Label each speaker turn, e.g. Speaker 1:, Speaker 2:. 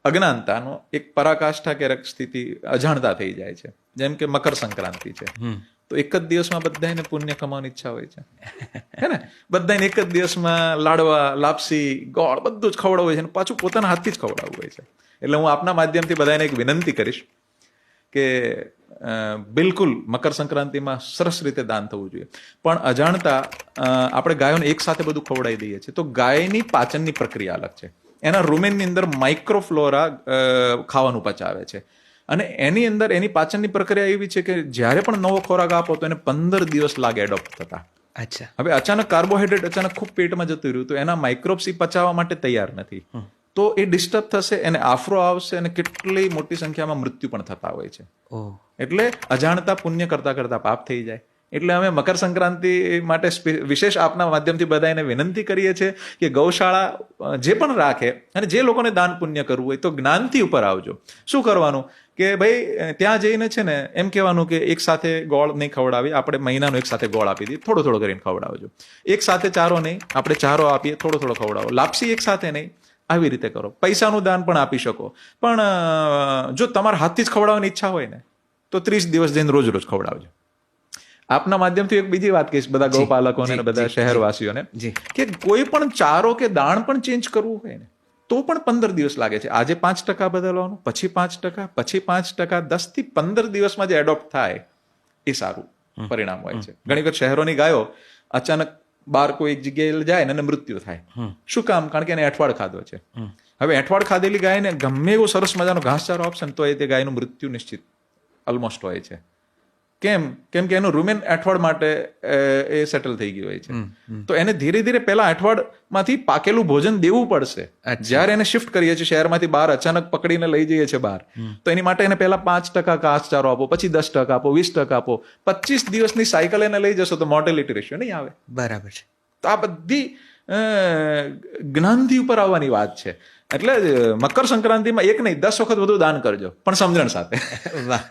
Speaker 1: અજ્ઞાનતાનો એક પરાકાષ્ઠા કે સ્થિતિ અજાણતા થઈ જાય છે. જેમ કે મકર સંક્રાંતિ છે, તો એક જ દિવસમાં બધાને પુણ્ય કમાવાની ઈચ્છા હોય છે, હે ને? બધાને એક જ દિવસમાં લાડવા, લાપસી, ગોળ બધું જ ખવડાવવું હોય છે, અને પાછું પોતાના હાથથી જ ખવડાવવું હોય છે. એટલે હું આપના માધ્યમથી બધાને એક વિનંતી કરીશ કે બિલકુલ મકર સંક્રાંતિમાં સરસ રીતે દાન થવું જોઈએ. પણ અજાણતા આપણે ગાયોને એક સાથે બધું ખવડાવી દઈએ છીએ, તો ગાયની પાચનની પ્રક્રિયા અલગ છે. એના રૂમેનની અંદર માઇક્રોફ્લોરા ખાવાનું પચાવે છે, અને એની અંદર એની પાચનની પ્રક્રિયા એવી છે કે જ્યારે પણ નવો ખોરાક આપો તો એને 15 દિવસ લાગે એડોપ્ટ થતા.
Speaker 2: અચ્છા.
Speaker 1: હવે અચાનક કાર્બોહાઈડ્રેટ અચાનક ખૂબ પેટમાં જતું રહ્યું તો એના માઇક્રોબ્સ પચાવવા માટે તૈયાર નથી, તો એ ડિસ્ટર્બ થશે, એને આફરો આવશે, અને કેટલી મોટી સંખ્યામાં મૃત્યુ પણ થતા હોય છે. એટલે અજાણતા પુણ્ય કરતા કરતા પાપ થઈ જાય. એટલે અમે મકર સંક્રાંતિ માટે વિશેષ આપના માધ્યમથી બધાને વિનંતી કરીએ છીએ કે ગૌશાળા જે પણ રાખે અને જે લોકોને દાન પુણ્ય કરવું હોય તો જ્ઞાનથી ઉપર આવજો. શું કરવાનું કે ભાઈ ત્યાં જઈને છે ને એમ કહેવાનું કે એક સાથે ગોળ નહીં ખવડાવી, આપણે મહિનાનો એક સાથે ગોળ આપી દઈએ, થોડો થોડો કરીને ખવડાવજો. એક સાથે ચારો નહીં, આપણે ચારો આપીએ, થોડો થોડો ખવડાવો. લાપસી એક સાથે નહીં, આવી રીતે કરો. પૈસાનું દાન પણ આપી શકો, પણ જો તમારા હાથથી જ ખવડાવવાની ઈચ્છા હોય ને તો 30 દિવસ જઈને રોજ રોજ ખવડાવજો. આપના માધ્યમથી એક બીજી વાત કહીશ બધા ગૌપાલકોને અને બધા શહેરવાસીઓને કે કોઈ પણ ચારો કે દાણ પણ ચેન્જ કરવું હોય ને તો પણ 15 દિવસ લાગે છે. આજે 5% બદલવાનું, પછી 5%, પછી 5%, 10 થી 15 દિવસમાં જે એડોપ્ટ થાય એ સારું પરિણામ હોય છે. ઘણી વખત શહેરોની ગાયો અચાનક બહાર કોઈ એક જગ્યાએ જાય ને અને મૃત્યુ થાય. શું કામ? કારણ કે એને એઠવાડ ખાધો છે. હવે એઠવાડ ખાધેલી ગાયને ગમે એવો સરસ મજાનો ઘાસચારો આપશે ને તો એ તે ગાયનું મૃત્યુ નિશ્ચિત ઓલમોસ્ટ હોય છે. કેમ કે એનું રૂમેન અઠવાડ માટે એ સેટલ થઈ ગયું હોય છે. તો એને ધીરે ધીરે પેલા અઠવાડમાંથી પાકેલું ભોજન દેવું પડશે. જ્યારે એને શિફ્ટ કરીએ છીએ શહેરમાંથી બહાર, અચાનક પકડીને લઈ જઈએ છીએ બહાર, તો એની માટે એને પહેલા 5% ઘાસચારો આપો, પછી 10% આપો, 20% આપો. 25 દિવસની સાયકલ એને લઈ જશો તો મોર્ટેલિટી રેશિયો નહીં આવે.
Speaker 2: બરાબર છે.
Speaker 1: તો આ બધી જ્ઞાનથી ઉપર આવવાની વાત છે. એટલે મકર સંક્રાંતિમાં એક નહીં 10 વખત વધુ દાન કરજો, પણ સમજણ સાથે.
Speaker 2: વાહ.